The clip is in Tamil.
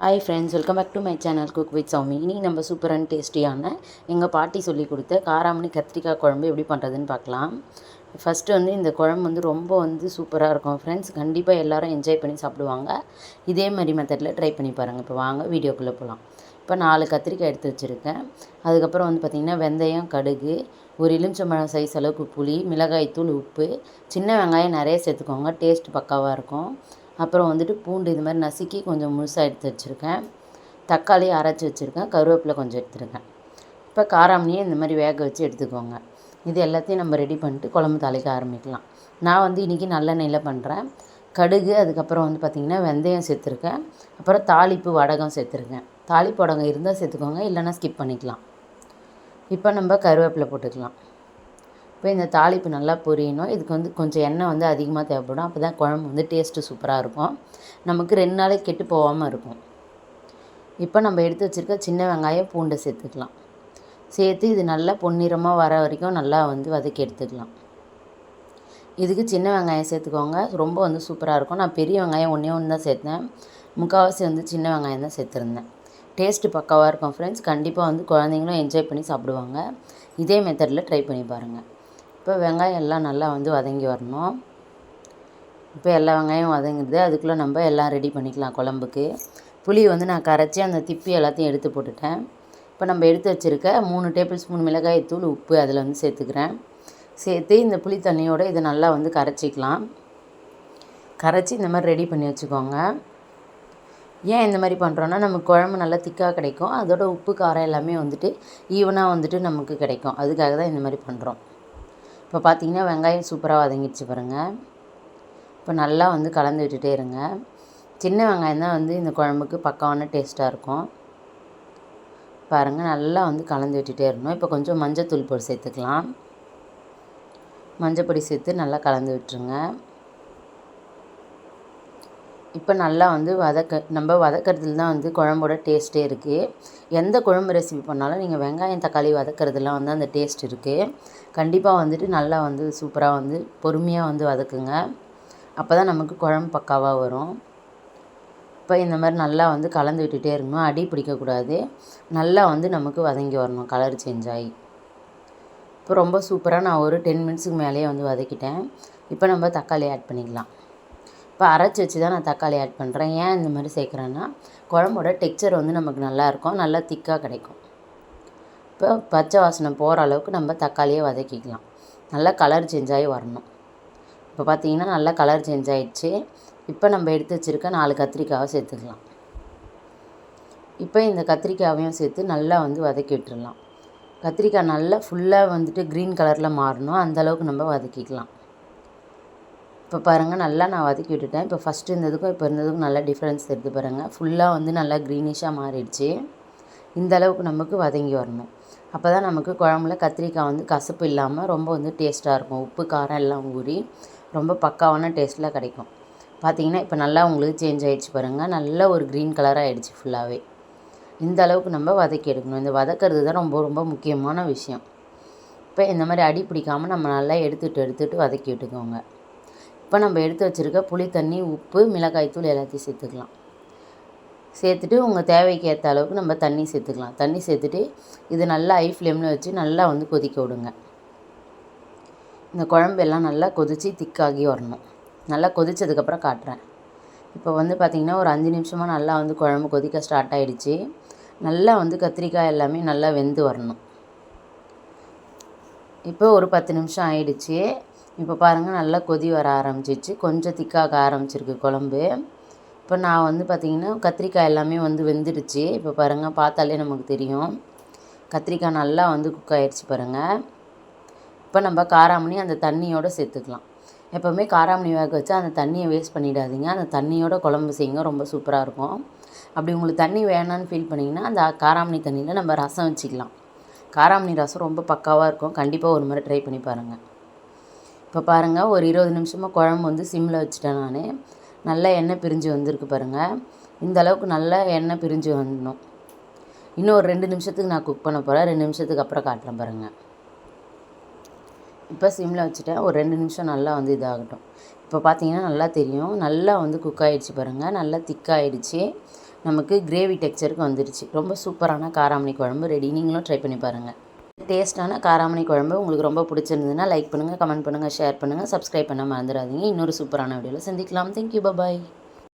Hi friends, welcome back to my channel cook with Soumi. இன்றைக்கி நம்ம சூப்பர் அண்ட் டேஸ்டியான எங்கள் பாட்டி சொல்லி கொடுத்த காராமணி கத்திரிக்காய் குழம்பு எப்படி பண்ணுறதுன்னு பார்க்கலாம். ஃபஸ்ட்டு இந்த குழம்பு ரொம்ப சூப்பராக இருக்கும் ஃப்ரெண்ட்ஸ். கண்டிப்பாக எல்லோரும் என்ஜாய் பண்ணி சாப்பிடுவாங்க. இதே மாதிரி மெத்தடில் ட்ரை பண்ணி பாருங்கள். இப்போ வாங்க வீடியோக்குள்ளே போகலாம். இப்போ 4 கத்திரிக்காய் எடுத்து வச்சுருக்கேன். அதுக்கப்புறம் பார்த்திங்கன்னா வெந்தயம், கடுகு, ஒரு எலுமிச்சம்பழம் சைஸ் அளவுக்கு புளி, மிளகாய்த்தூள், உப்பு, சின்ன வெங்காயம் நிறைய சேர்த்துக்கோங்க, டேஸ்ட் பக்காவாக இருக்கும். அப்புறம் பூண்டு இது மாதிரி நசுக்கி கொஞ்சம் முழுசாக எடுத்து வச்சுருக்கேன். தக்காளி அரைச்சி வச்சுருக்கேன். கருவேப்பிலை கொஞ்சம் எடுத்துருக்கேன். இப்போ காராமணியை இந்த மாதிரி வேக வச்சு எடுத்துக்கோங்க. இது எல்லாத்தையும் நம்ம ரெடி பண்ணிட்டு குழம்பு தாளிக்க ஆரம்பிக்கலாம். நான் இன்றைக்கி நல்லெண்ணெயில் பண்ணுறேன். கடுகு, அதுக்கப்புறம் பார்த்திங்கன்னா வெந்தயம் சேர்த்துருக்கேன். அப்புறம் தாளிப்பு வடகம் சேர்த்துருக்கேன். தாளிப்பு வடகம் இருந்தால் சேர்த்துக்கோங்க, இல்லைன்னா ஸ்கிப் பண்ணிக்கலாம். இப்போ நம்ம கருவேப்பிலை போட்டுக்கலாம். இப்போ இந்த தாளிப்பு நல்லா பொரியணும். இதுக்கு கொஞ்சம் எண்ணெய் அதிகமாக தேவைப்படும். அப்போ தான் குழம்பு டேஸ்ட்டு சூப்பராக இருக்கும். நமக்கு 2 நாளைக்கு கெட்டு போகாமல் இருக்கும். இப்போ நம்ம எடுத்து வச்சுருக்க சின்ன வெங்காயம், பூண்டை சேர்த்துக்கலாம். சேர்த்து இது நல்லா பொன்னிறமாக வர வரைக்கும் நல்லா வதக்கி எடுத்துக்கலாம். இதுக்கு சின்ன வெங்காயம் சேர்த்துக்கோங்க, ரொம்ப சூப்பராக இருக்கும். நான் பெரிய வெங்காயம் ஒன்றே தான் சேர்த்தேன். முக்கால்வாசி சின்ன வெங்காயம் தான் சேர்த்துருந்தேன். டேஸ்ட்டு பக்காவாக இருக்கும் ஃப்ரெண்ட்ஸ். கண்டிப்பாக குழந்தைங்களும் என்ஜாய் பண்ணி சாப்பிடுவாங்க. இதே மெத்தடில் ட்ரை பண்ணி பாருங்கள். இப்போ வெங்காயம் எல்லாம் நல்லா வதங்கி வரணும். இப்போ எல்லா வெங்காயம் வதங்குது. அதுக்குள்ளே நம்ம எல்லாம் ரெடி பண்ணிக்கலாம் குழம்புக்கு. புளி நான் கரைச்சி அந்த திப்பி எல்லாத்தையும் எடுத்து போட்டுட்டேன். இப்போ நம்ம எடுத்து வச்சுருக்க 3 டேபிள் ஸ்பூன் மிளகாய்த்தூள், உப்பு அதில் சேர்த்துக்கிறேன். சேர்த்து இந்த புளி தண்ணியோடு இதை நல்லா கரைச்சிக்கலாம். கரைச்சி இந்த மாதிரி ரெடி பண்ணி வச்சுக்கோங்க. ஏன் இந்த மாதிரி பண்ணுறோன்னா, நமக்கு குழம்பு நல்லா திக்காக கிடைக்கும். அதோட உப்பு காரம் எல்லாமே ஈவனாக நமக்கு கிடைக்கும். அதுக்காக தான் இந்த மாதிரி பண்ணுறோம். இப்போ பார்த்திங்கன்னா வெங்காயம் சூப்பராக வதங்கிடுச்சு பாருங்கள். இப்போ நல்லா கலந்து விட்டுட்டே இருங்க. சின்ன வெங்காயம் தான் இந்த குழம்புக்கு பக்காவான டேஸ்ட்டாக இருக்கும். பாருங்கள், நல்லா கலந்து விட்டுட்டே இருக்கணும். இப்போ கொஞ்சம் மஞ்சத்தூள் பொடி சேர்த்துக்கலாம். மஞ்சள் பொடி சேர்த்து நல்லா கலந்து விட்டுருங்க. இப்போ நல்லா நம்ம வதக்கிறதுல தான் குழம்போட டேஸ்ட்டே இருக்குது. எந்த குழம்பு ரெசிபி பண்ணாலும் நீங்கள் வெங்காயம், தக்காளி வதக்கிறதுலாம் அந்த டேஸ்ட் இருக்குது. கண்டிப்பாக நல்லா சூப்பராக பொறுமையாக வதக்குங்க. அப்போ தான் நமக்கு குழம்பு பக்காவாக வரும். இப்போ இந்த மாதிரி நல்லா கலந்து விட்டுட்டே இருக்கணும். அடி பிடிக்கக்கூடாது. நல்லா நமக்கு வதங்கி வரணும், கலர் சேஞ்ச் ஆகி. இப்போ ரொம்ப சூப்பராக நான் ஒரு 10 மினிட்ஸுக்கு மேலேயே வதக்கிட்டேன். இப்போ நம்ம தக்காளி ஆட் பண்ணிக்கலாம். இப்போ அரைச்சி வச்சு தான் நான் தக்காளி ஆட் பண்ணுறேன். ஏன் இந்த மாதிரி சேர்க்குறேன்னா, குழம்போட டெக்ஸ்சர் நமக்கு நல்லாயிருக்கும், நல்லா திக்காக கிடைக்கும். இப்போ பச்சை வாசனை போகிற அளவுக்கு நம்ம தக்காளியை வதக்கிக்கலாம். நல்லா கலர் சேஞ்ச் ஆகி வரணும். இப்போ பார்த்திங்கன்னா நல்லா கலர் சேஞ்ச் ஆகிடுச்சு. இப்போ நம்ம எடுத்து வச்சுருக்க 4 கத்திரிக்காவை சேர்த்துக்கலாம். இப்போ இந்த கத்திரிக்காவையும் சேர்த்து நல்லா வதக்கி விட்டுடலாம். கத்திரிக்காய் நல்லா ஃபுல்லாக க்ரீன் கலரில் மாறணும், அந்தளவுக்கு நம்ம வதக்கிக்கலாம். இப்போ பாருங்கள், நல்லா நான் வதக்கி விட்டுட்டேன். இப்போ ஃபஸ்ட்டு இருந்ததுக்கும் இப்போ இருந்ததுக்கும் நல்லா டிஃப்ரென்ஸ் எடுத்து பாருங்கள். ஃபுல்லாக நல்லா க்ரீனிஷாக மாறிடுச்சு. இந்த அளவுக்கு நமக்கு வதங்கி வரணும். அப்போ தான் நமக்கு குழம்புல கத்திரிக்காய் கசப்பு இல்லாமல் ரொம்ப டேஸ்ட்டாக இருக்கும். உப்பு காரம் எல்லாம் ஊறி ரொம்ப பக்காவான டேஸ்ட்டில் கிடைக்கும். பார்த்திங்கன்னா இப்போ நல்லா உங்களுக்கு சேஞ்ச் ஆகிடுச்சு பாருங்கள். நல்ல ஒரு க்ரீன் கலராக ஆகிடுச்சு ஃபுல்லாகவே. இந்த அளவுக்கு நம்ம வதக்கி எடுக்கணும். இந்த வதக்கிறது தான் ரொம்ப ரொம்ப முக்கியமான விஷயம். இப்போ இந்த மாதிரி அடி பிடிக்காமல் நம்ம நல்லா எடுத்துகிட்டு வதக்கி விட்டுக்கோங்க. இப்போ நம்ம எடுத்து வச்சுருக்க புளி தண்ணி, உப்பு, மிளகாய்த்தூள் எல்லாத்தையும் சேர்த்துக்கலாம். சேர்த்துட்டு உங்கள் தேவைக்கு ஏற்ற அளவுக்கு நம்ம தண்ணி சேர்த்துக்கலாம். தண்ணி சேர்த்துட்டு இது நல்லா ஹை ஃப்ளேமில் வச்சு நல்லா கொதிக்க விடுங்க. இந்த குழம்பெல்லாம் நல்லா கொதித்து திக்காகி வரணும். நல்லா கொதித்ததுக்கப்புறம் காட்டுறேன். இப்போ பார்த்திங்கன்னா ஒரு 5 நிமிஷமாக நல்லா குழம்பு கொதிக்க ஸ்டார்ட் ஆகிடுச்சு. நல்லா கத்திரிக்காய் எல்லாமே நல்லா வெந்து வரணும். இப்போ ஒரு 10 நிமிஷம் ஆகிடுச்சு. இப்போ பாருங்கள், நல்லா கொதி வர ஆரம்பிச்சிச்சு. கொஞ்சம் திக்காக ஆரம்பிச்சிருக்கு குழம்பு. இப்போ நான் பார்த்திங்கன்னா கத்திரிக்காய் எல்லாமே வெந்துடுச்சு. இப்போ பாருங்கள், பார்த்தாலே நமக்கு தெரியும். கத்திரிக்காய் நல்லா குக் ஆகிடுச்சு பாருங்கள். இப்போ நம்ம காராமணி அந்த தண்ணியோடு சேர்த்துக்கலாம். எப்போவுமே காராமணி வேக வச்சா அந்த தண்ணியை வேஸ்ட் பண்ணிடாதீங்க. அந்த தண்ணியோட குழம்பு செய்யுங்க, ரொம்ப சூப்பராக இருக்கும். அப்படி உங்களுக்கு தண்ணி வேணான்னு ஃபீல் பண்ணிங்கன்னா அந்த காராமணி தண்ணியில் நம்ம ரசம் வச்சுக்கலாம். காராமணி ரசம் ரொம்ப பக்காவாக இருக்கும். கண்டிப்பாக ஒரு முறை ட்ரை பண்ணி பாருங்கள். இப்போ பாருங்கள், ஒரு 20 நிமிஷமாக குழம்பு சிம்மில் வச்சுட்டேன் நான். நல்லா எண்ணெய் பிரிஞ்சு வந்திருக்கு பாருங்கள். இந்த அளவுக்கு நல்லா எண்ணெய் பிரிஞ்சு வரணும். இன்னும் ஒரு 2 நிமிஷத்துக்கு நான் குக் பண்ண போகிறேன். 2 நிமிஷத்துக்கு அப்புறம் காட்டுறேன் பாருங்கள். இப்போ சிம்மில் வச்சுட்டேன். ஒரு 2 நிமிஷம் நல்லா இதாகட்டும். இப்போ பார்த்தீங்கன்னா நல்லா தெரியும். நல்லா குக் ஆகிடுச்சு பாருங்கள். நல்லா திக்காகிடுச்சு. நமக்கு கிரேவி டெக்ஸ்சருக்கு வந்துடுச்சு. ரொம்ப சூப்பரான காராமணி குழம்பு ரெடி. நீங்களும் ட்ரை பண்ணி பாருங்கள். டேஸ்ட்டான காராமணி குழம்பு உங்களுக்கு ரொம்ப பிடிச்சிருந்ததுன்னா லைக் பண்ணுங்கள், கமெண்ட் பண்ணுங்கள், ஷேர் பண்ணுங்கள், சப்ஸ்கிரைப் பண்ண மறந்துடாதீங்க. இன்னொரு சூப்பரான வீடியோவில் சந்திக்கலாம். தேங்க்யூ, பாய்.